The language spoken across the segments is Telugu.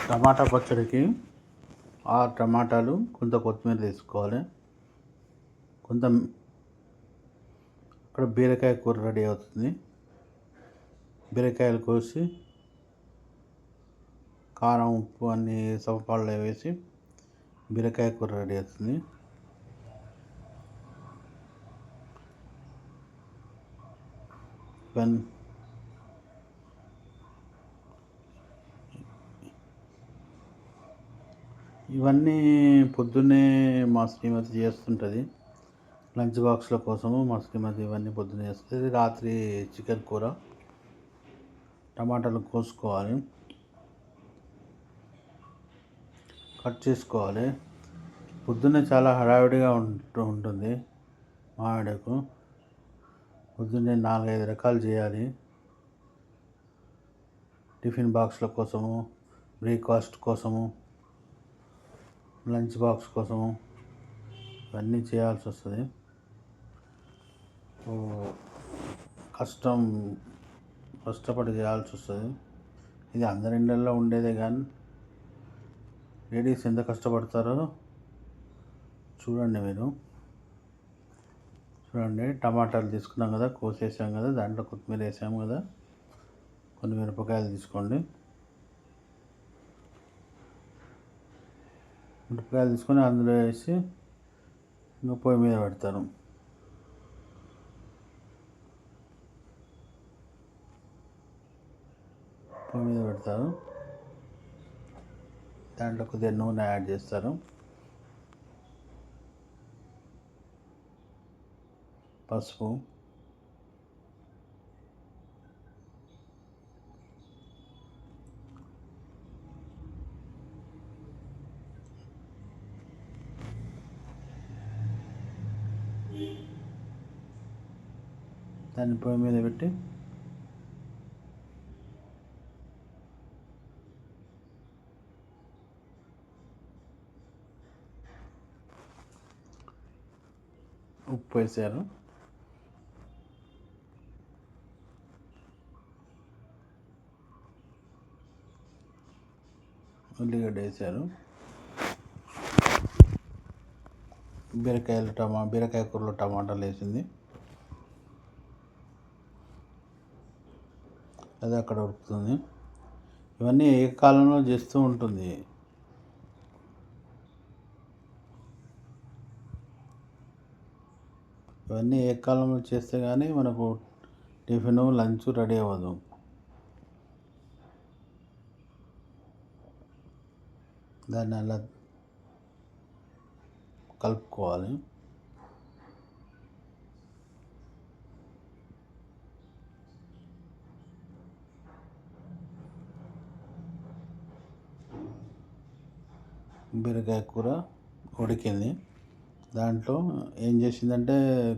టమాటా పచ్చడికి 6 టమాటాలు, కొంత కొత్తిమీర తీసుకోవాలి. కొంత అక్కడ బీరకాయ కూర రెడీ అవుతుంది. బీరకాయలు కోసి కారం, ఉప్పు అన్నీ సమపాల్లో వేసి బీరకాయ కూర రెడీ అవుతుంది. ఇవన్నీ పొద్దున్నే మా శ్రీమతి చేస్తుంటుంది. లంచ్ బాక్స్ల కోసము మా శ్రీమతి ఇవన్నీ పొద్దున్నే చేస్తుంది. రాత్రి చికెన్ కూర. టమాటాలు కోసుకోవాలి, కట్ చేసుకోవాలి. పొద్దున్నే చాలా హడావిడిగా ఉంటుంది మావిడకు. పొద్దున్నే 4-5 రకాలు చేయాలి. టిఫిన్ బాక్స్ల కోసము, బ్రేక్ఫాస్ట్ కోసము, లంచ్ బాక్స్ కోసము ఇవన్నీ చేయాల్సి వస్తుంది. కష్టపడి చేయాల్సి వస్తుంది. ఇది అందరి ఇళ్ళల్లో ఉండేదే, కానీ లేడీస్ ఎంత కష్టపడతారో చూడండి మీరు. చూడండి, టమాటాలు తీసుకున్నాం కదా, కోసేసాం కదా, దాంట్లో కొత్తిమీర వేసాము కదా, కొన్ని మిరపకాయలు తీసుకోండి. మిరపకాయలు తీసుకొని అందులో వేసి ఇంకా పొయ్యి మీద పెడతారు. దాంట్లో కొద్దిగా నూనె యాడ్ చేస్తారు, పసుపు, దాన్ని పొయ్యి మీద పెట్టి ఉప్పు వేసారు, ఉల్లిగడ్డ వేసారు, బీరకాయ కూరలో టమాటాలు వేసింది, అది అక్కడ ఉడుకుతుంది. ఇవన్నీ ఏకకాలంలో చేస్తూ ఉంటుంది. ఇవన్నీ ఏకకాలంలో చేస్తే కానీ మనకు టిఫిన్, లంచ్ రెడీ అవ్వదు. దాన్ని అలా కలుపుకోవాలి. బీరకాయ కూర ఉడికింది. దాంట్లో ఏం చేసిందంటే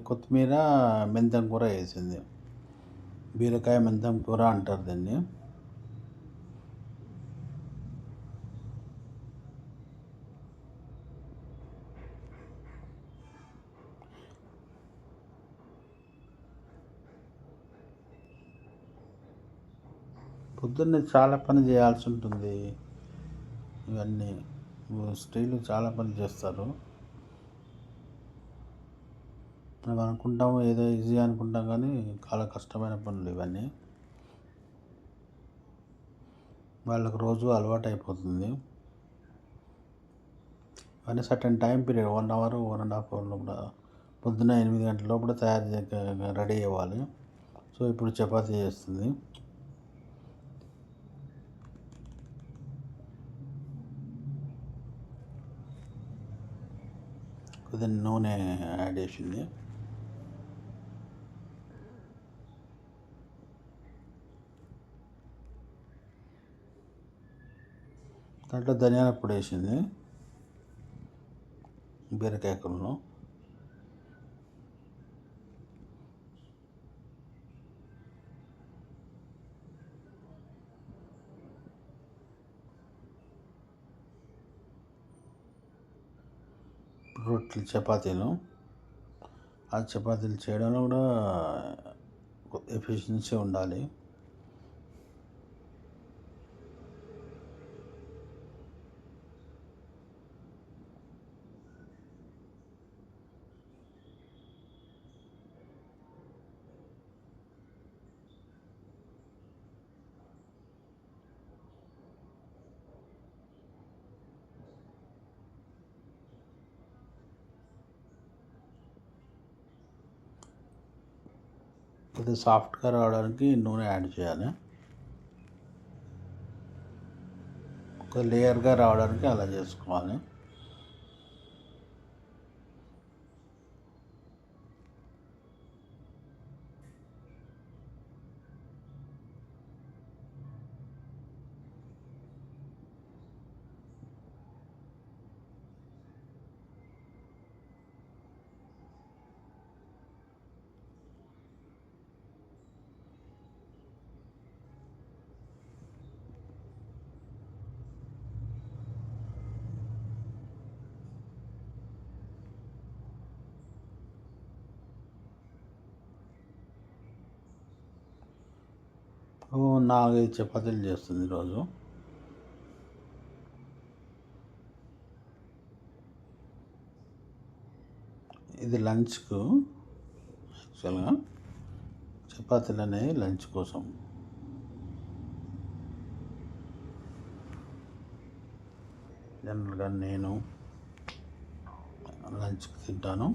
కొత్తిమీర, మెంతం కూర వేసింది. బీరకాయ మెంతం కూర అంటారు దీన్ని. పొద్దున్నే చాలా పని చేయాల్సి ఉంటుంది. ఇవన్నీ స్త్రీలు చాలా పని చేస్తారు. మనం అనుకుంటాము ఏదో ఈజీ అనుకుంటాం, కానీ చాలా కష్టమైన పనులు ఇవన్నీ. వాళ్ళకు రోజు అలవాటు అయిపోతుంది. ఇవన్నీ certain time period, 1 hour, 1.5 hour లోపల, పొద్దున్న 8 గంటల లోపల రెడీ అవ్వాలి. సో ఇప్పుడు చపాతీ చేస్తుంది. కొద్దిగా నూనె యాడ్ చేసింది. దాంట్లో ధనియాల పొడి వేసింది బీరకాయ కూరలో. రొట్టెలు, చపాతీలు. ఆ చపాతీలు చేయడంలో కూడా ఎఫిషియన్సీ ఉండాలి. కొద్దిగా సాఫ్ట్గా రావడానికి నూనె యాడ్ చేయాలి. ఒక లేయర్గా రావడానికి అలా చేసుకోవాలి. ఓ 4-5 చపాతీలు చేస్తుంది ఈరోజు. ఇది లంచ్కు. యాక్చువల్గా చపాతీలు అనేవి లంచ్ కోసం. జనరల్గా నేను లంచ్కి తింటాను.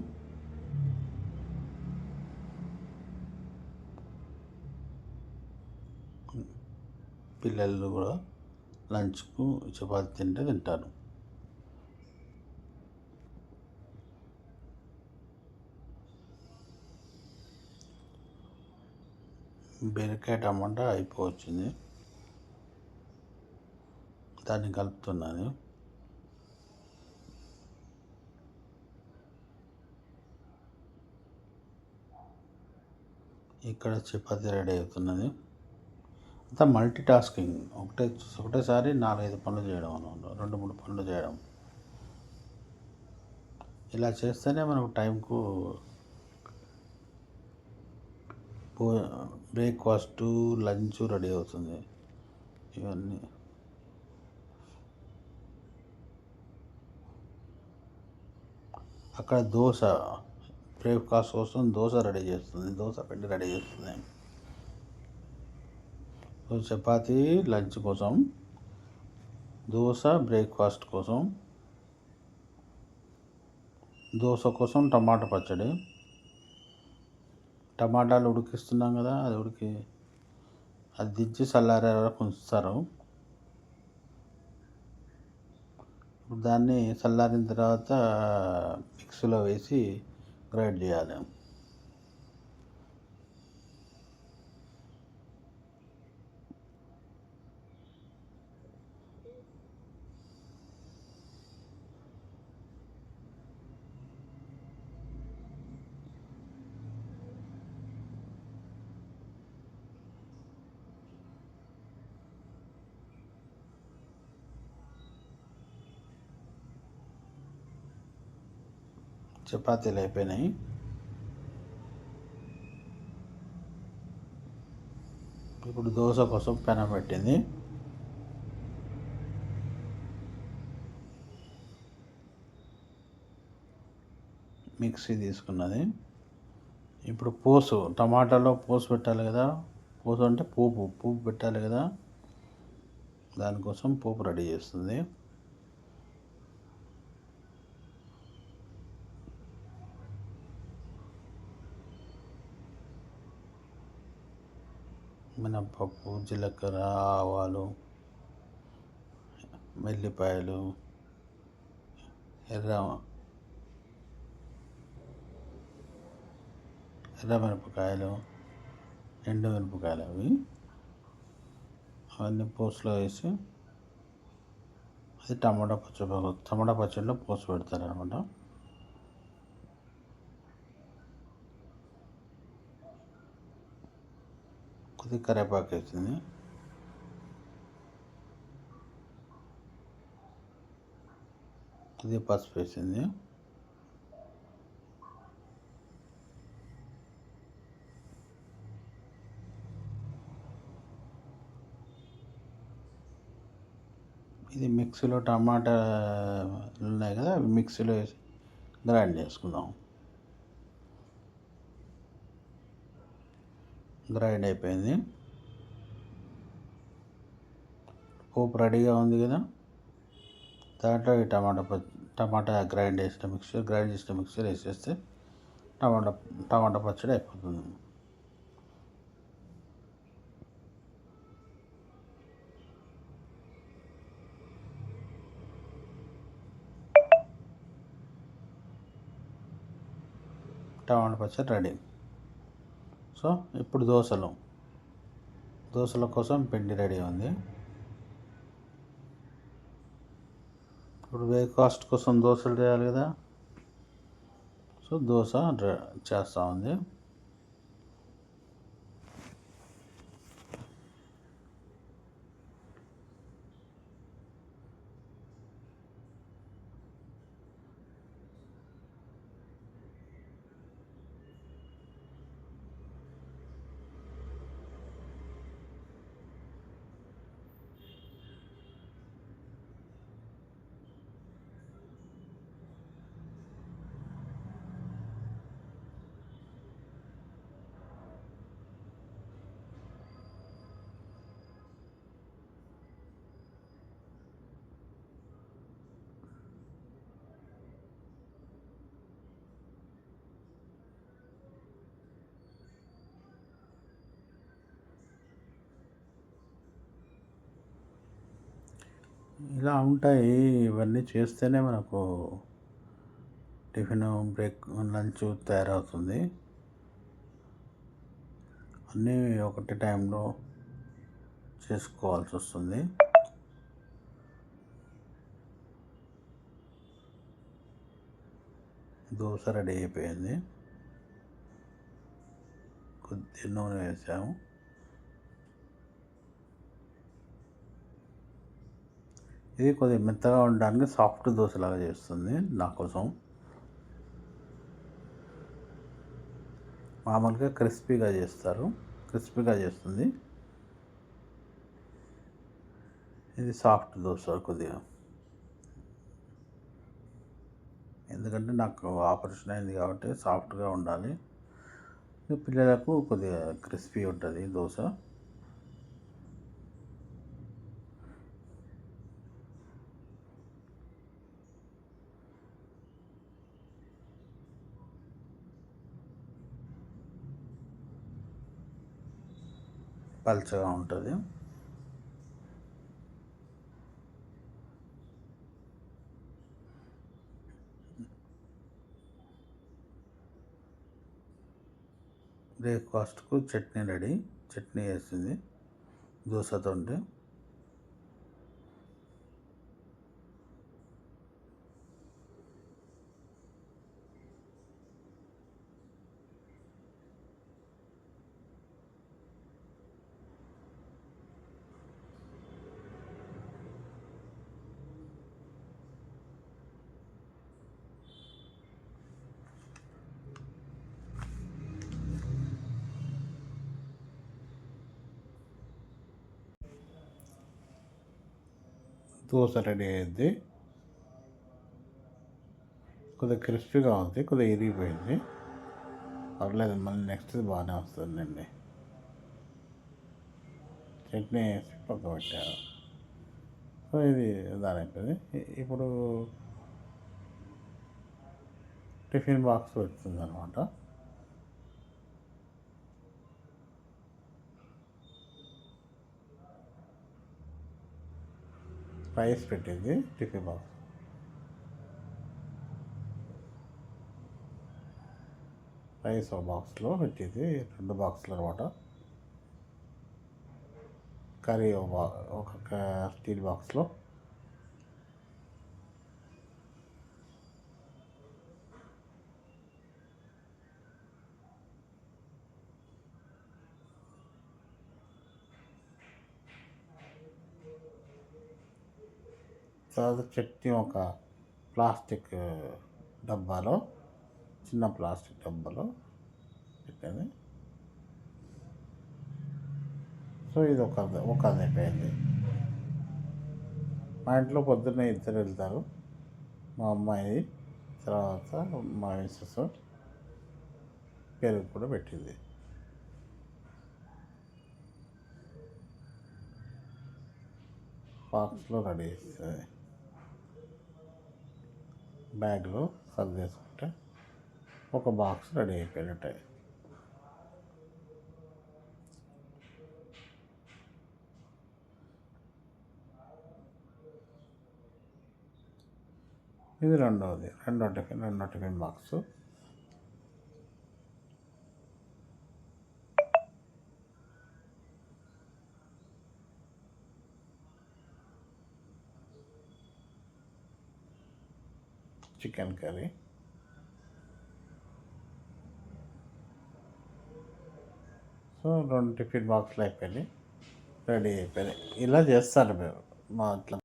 పిల్లలు కూడా లంచ్కు చపాతీ తింటారు. బీరకాయ టమాటా అయిపోవచ్చింది, దాన్ని కలుపుతున్నాను. ఇక్కడ చపాతీ రెడీ అవుతున్నది. అంతా మల్టీ టాస్కింగ్, ఒకటేసారి 4-5 పనులు చేయడం, 2-3 పనులు చేయడం. ఇలా చేస్తేనే మనకు టైంకు బ్రేక్ఫాస్టు, లంచ్ రెడీ అవుతుంది. ఇవన్నీ అక్కడ దోశ బ్రేక్ఫాస్ట్ కోసం దోశ రెడీ చేస్తుంది, దోశ పిండి రెడీ చేస్తుంది. చపాతీ లంచ్ కోసం, దోశ బ్రేక్ఫాస్ట్ కోసం, దోశ కోసం టమాటా పచ్చడి. టమాటాలు ఉడికిస్తున్నాం కదా, అది దించి చల్లారే వరకు ఉంచుతారు. దాన్ని చల్లారిన తర్వాత మిక్సీలో వేసి గ్రైండ్ చేయాలి. చపాతీలు అయిపోయినాయి. ఇప్పుడు దోశ కోసం పెనం పెట్టింది. మిక్సీ తీసుకున్నది. ఇప్పుడు టమాటాలో పోసు పెట్టాలి కదా. పోసు అంటే పోపు పెట్టాలి కదా, దానికోసం పోపు రెడీ చేస్తుంది. మినప్పప్పు, జీలకర్ర, ఆవాలు, వెల్లిపాయలు, ఎర్రమిరపకాయలు, ఎండుమిరపకాయలు, అవన్నీ పోసులో వేసి, అది టమాటా పచ్చడిలో పోసు పెడతారనమాట. కొద్దిగా కరివేపాకు వేసింది. కొద్దిగా పసుపు వేసింది. ఇది మిక్సీలో టమాటా ఉన్నాయి కదా, అవి మిక్సీలో వేసి గ్రైండ్ చేసుకుందాం. గ్రైండ్ అయిపోయింది. పోపు రెడీగా ఉంది కదా, దాంట్లో ఈ టమాటా గ్రైండ్ చేసిన మిక్చర్ వేసేస్తే టమాటా పచ్చడి అయిపోతుంది. టమాటా పచ్చడి రెడీ. సో ఇప్పుడు దోశల కోసం పిండి రెడీ ఉంది. ఇప్పుడు బ్రేక్ఫాస్ట్ కోసం దోశలు చేయాలి కదా. సో దోశ చేస్తూ ఉంది. ఇలా ఉంటాయి. ఇవన్నీ చేస్తేనే మనకు టిఫిన్, బ్రేక్, లంచ్ తయారవుతుంది. అన్నీ ఒకటి టైంలో చేసుకోవాల్సి వస్తుంది. దోశ రెడీ అయిపోయింది. కొద్దిగా నూనె వేసాము. ఇది కొద్దిగా మెత్తగా ఉండడానికి సాఫ్ట్ దోశలాగా చేస్తుంది నా కోసం. మామూలుగా క్రిస్పీగా చేస్తుంది. ఇది సాఫ్ట్ దోశ కొద్దిగా. ఎందుకంటే నాకు ఆపరేషన్ అయింది కాబట్టి సాఫ్ట్గా ఉండాలి. పిల్లలకు కొద్దిగా క్రిస్పీ ఉంటుంది దోశ. పల్చగా ఉంటుంది. బ్రేక్ఫాస్ట్కు చట్నీ రెడీ. చట్నీ వేసింది దోశతో. దోశ రెడీ అయింది. కొద్దిగా క్రిస్పీగా ఉంది, కొద్దిగా ఇరిగిపోయింది. పర్లేదు, మళ్ళీ నెక్స్ట్ బాగానే వస్తుందండి. చట్నీ వేసి పక్క పెట్టారు. సో ఇది దాని అయిపోయింది. ఇప్పుడు టిఫిన్ బాక్స్ పెడుతుంది అనమాట. రైస్ పెట్టింది టిఫిన్ బాక్స్. రైస్ ఒక బాక్స్లో పెట్టింది, 2 బాక్సులు అనమాట. కర్రీ ఒక స్టీల్ బాక్స్లో. తర్వాత చట్నీ ఒక ప్లాస్టిక్ డబ్బాలో, చిన్న ప్లాస్టిక్ డబ్బాలో పెట్టింది. సో ఇది ఒక అయిపోయింది. మా ఇంట్లో పొద్దున్నే ఇద్దరు వెళ్తారు. మా అమ్మాయి, తర్వాత మా మిస్సెస్. పెరుగు కూడా పెట్టింది. బాక్స్లో రెడీ చేస్తుంది. బ్యాగ్లో సర్దేసుకుంటే ఒక బాక్స్ రెడీ అయిపోయినట్టే. ఇది రెండో tiffin box. Chicken curry. So 2 tiffin బాక్స్‌లు అయిపోయినాయి. రెడీ అయిపోయినాయి. ఇలా చేస్తారు మేము మా ఇంట్లో.